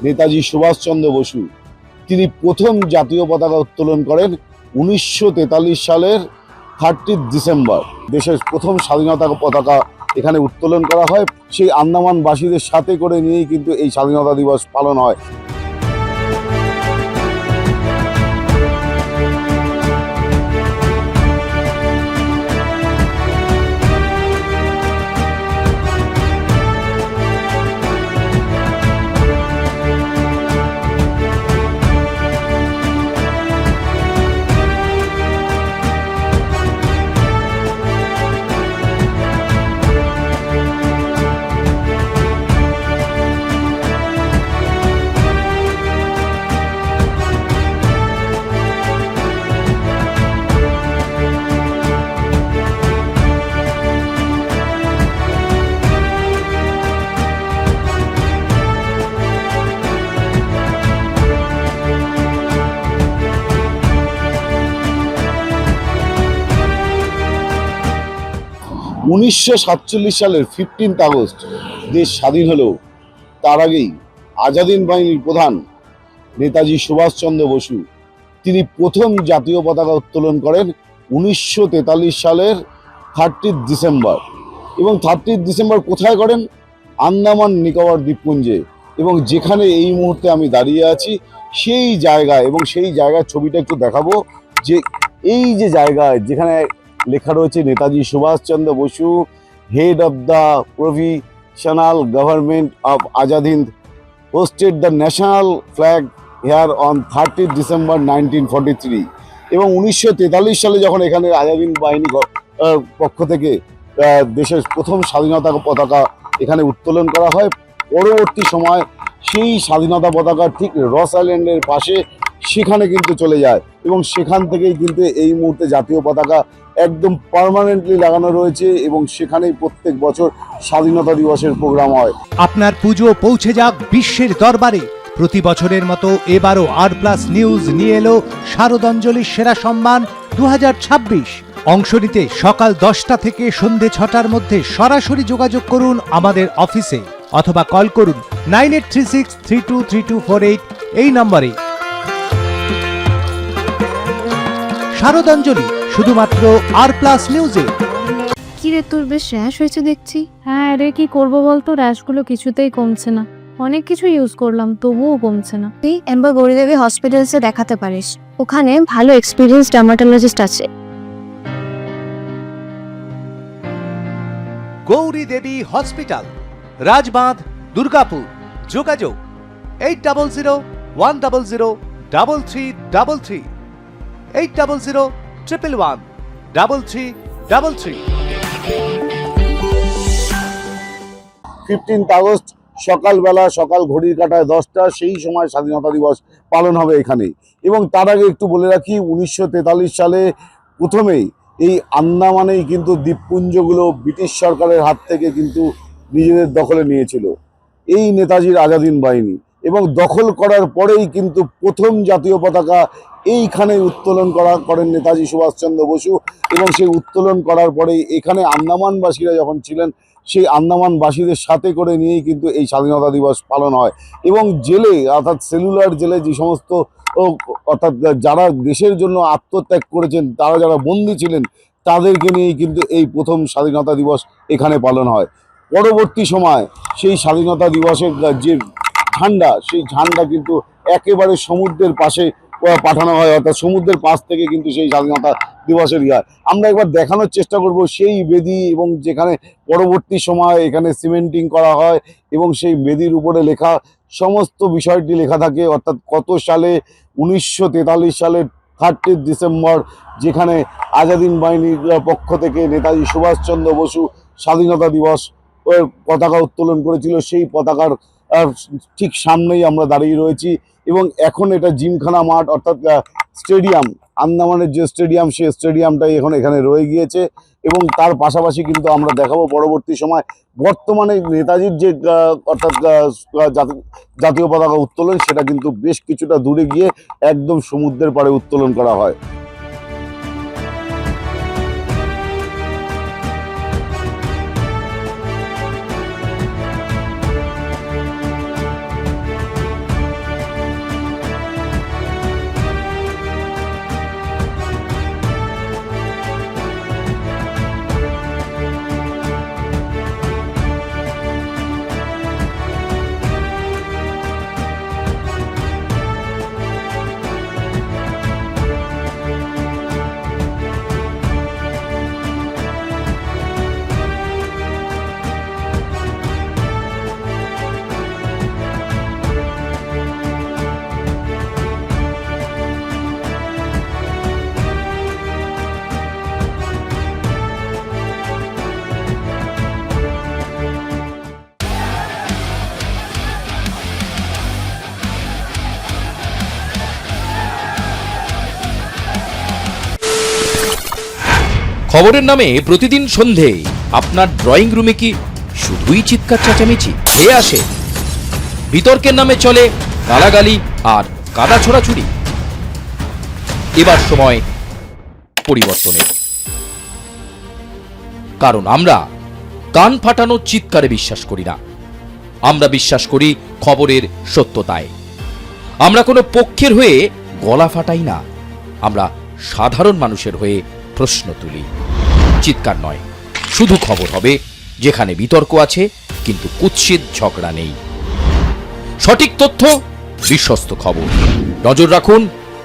নেতাজি সুভাষচন্দ্র বসু তিনি প্রথম জাতীয় পতাকা উত্তোলন করেন 1943 সালের 30 ডিসেম্বর। দেশের প্রথম স্বাধীনতা পতাকা এখানে উত্তোলন করা হয়। সেই আন্দামানবাসীদের সাথে করে নিয়েই কিন্তু এই স্বাধীনতা দিবস পালন হয়। উনিশশো 1947 সালের 15 আগস্ট দেশ স্বাধীন হলেও তার আগেই আজাদিন বাহিনীর প্রধান নেতাজি সুভাষচন্দ্র বসু তিনি প্রথম জাতীয় পতাকা উত্তোলন করেন 1943 সালের 30 ডিসেম্বর। এবং 30 ডিসেম্বর কোথায় করেন? আন্দামান নিকোবর দ্বীপপুঞ্জে। এবং যেখানে এই মুহূর্তে আমি দাঁড়িয়ে আছি সেই জায়গায়, এবং সেই জায়গার ছবিটা একটু দেখাবো, যে এই যে জায়গায় যেখানে লেখা রয়েছে Netaji Subhas Chandra Bose, head of the provisional government of Azad Hind, hoisted the national flag here on 30 December 1943। এবং 1943 সালে যখন এখানে আজাদ হিন্দ বাহিনী পক্ষ থেকে দেশের প্রথম স্বাধীনতা পতাকা এখানে উত্তোলন করা হয়, পরবর্তী সময় সেই স্বাধীনতা পতাকা ঠিক রস আইল্যান্ডের পাশে সেখানে কিন্তু চলে যায়। এবং সেখান থেকেই কিন্তু এই মুহূর্তে জাতীয় পতাকা একদম পার্মানেন্টলি লাগানো রয়েছে, এবং সেখানেই প্রত্যেক বছর স্বাধীনতা দিবসের প্রোগ্রাম হয়। আপনার পুজো পৌঁছে যাক বিশ্বের দরবারে। প্রতি বছরের মতো এবারও আর+ নিউজ নিয়ে এলো শারদাঞ্জলির সেরা সম্মান 2026। অংশ নিতে সকাল 10টা থেকে সন্ধে 6টার মধ্যে সরাসরি যোগাযোগ করুন আমাদের অফিসে, অথবা কল করুন 9836323248 এই নম্বরে। শারদাঞ্জলি শুধুমাত্র আর+ নিউজে। কি রে, তোর বেশ র্যাশ হয়েছে দেখছি। হ্যাঁ রে, কি করবো বলতো, র্যাশগুলো কিছুতেই কমছে না। অনেক কিছু ইউজ করলাম তবুও কমছে না। তুই এম্বার গৌরীদেবী হসপিটালসে দেখাতে পারিস, ওখানে ভালো এক্সপিরিয়েন্স ডার্মাটোলজিস্ট আছে। গৌরী দেবী হসপিটাল, রাজবাঁধ, দুর্গাপুর। যোগাযোগ 8001003333, 8001113333। 15 আগস্ট সকালবেলা, সকাল ঘড়ির কাঁটায় 10টা, সেই সময় স্বাধীনতা দিবস পালন হবে এখানে। এবং তার আগে একটু বলে রাখি, 1943 সালে প্রথমেই এই আন্দামানেই কিন্তু দ্বীপপুঞ্জগুলো ব্রিটিশ সরকারের হাত থেকে কিন্তু নিজেদের দখলে নিয়েছিল এই নেতাজির আজাদ হিন্দ বাহিনী। এবং দখল করার পরেই কিন্তু প্রথম জাতীয় পতাকা এইখানে উত্তোলন করেন নেতাজি সুভাষচন্দ্র বসু। এবং সেই উত্তোলন করার পরেই এখানে আন্দামানবাসীরা যখন ছিলেন, সেই আন্দামানবাসীদের সাথে করে নিয়েই কিন্তু এই স্বাধীনতা দিবস পালন হয়। এবং জেলে, অর্থাৎ সেলুলার জেলে যে সমস্ত, অর্থাৎ যারা দেশের জন্য আত্মত্যাগ করেছেন, তারা যারা বন্দী ছিলেন, তাদেরকে নিয়েই কিন্তু এই প্রথম স্বাধীনতা দিবস এখানে পালন হয়। পরবর্তী সময় সেই স্বাধীনতা দিবসের যে ঝান্ডা, সেই ঝান্ডা কিন্তু একেবারে সমুদ্রের পাশে পাঠানো হয়, অর্থাৎ সমুদ্রের পাশ থেকে কিন্তু সেই স্বাধীনতা দিবসের আমরা একবার দেখানোর চেষ্টা করব সেই বেদি, এবং যেখানে পরবর্তী সময় এখানে সিমেন্টিং করা হয়, এবং সেই বেদির উপরে লেখা সমস্ত বিষয়টি লেখা থাকে, অর্থাৎ কত সালে, 1943 সালের 30 ডিসেম্বর, যেখানে আজাদ হিন্দ বাহিনীর পক্ষ থেকে নেতাজি সুভাষচন্দ্র বসু স্বাধীনতা দিবস পতাকা উত্তোলন করেছিল, সেই পতাকার ঠিক সামনেই আমরা দাঁড়িয়ে রয়েছি। এবং এখন এটা জিমখানা মাঠ, অর্থাৎ স্টেডিয়াম, আন্দামানের যে স্টেডিয়াম, সেই স্টেডিয়ামটাই এখন এখানে রয়ে গিয়েছে। এবং তার পাশাপাশি কিন্তু আমরা দেখাবো পরবর্তী সময় বর্তমানে নেতাজির যে অর্থাৎ জাতীয় পতাকা উত্তোলন, সেটা কিন্তু বেশ কিছুটা দূরে গিয়ে একদম সমুদ্রের পাড়ে উত্তোলন করা হয়। খবরের নামে প্রতিদিন সন্ধে আপনার ড্রয়িং রুমে কি শুধুই চিৎকার চেঁচামেচি খেয়ে আসে? বিতর্কের নামে চলে গালাগালি আর কাদা ছোড়াছুড়ি। এবার সময় পরিবর্তনের, কারণ আমরা কান ফাটানো চিৎকারে বিশ্বাস করি না। আমরা বিশ্বাস করি খবরের সত্যতায়। আমরা কোনো পক্ষের হয়ে গলা ফাটাই না, আমরা সাধারণ মানুষের হয়ে প্রশ্ন তুলি। চিৎকার নয়, শুধু খবর হবে যেখানে বিতর্ক আছে কিন্তু কুৎসিত ঝগড়া নেই। সঠিক তথ্য, বিশ্বস্ত খবর। নজর রাখুন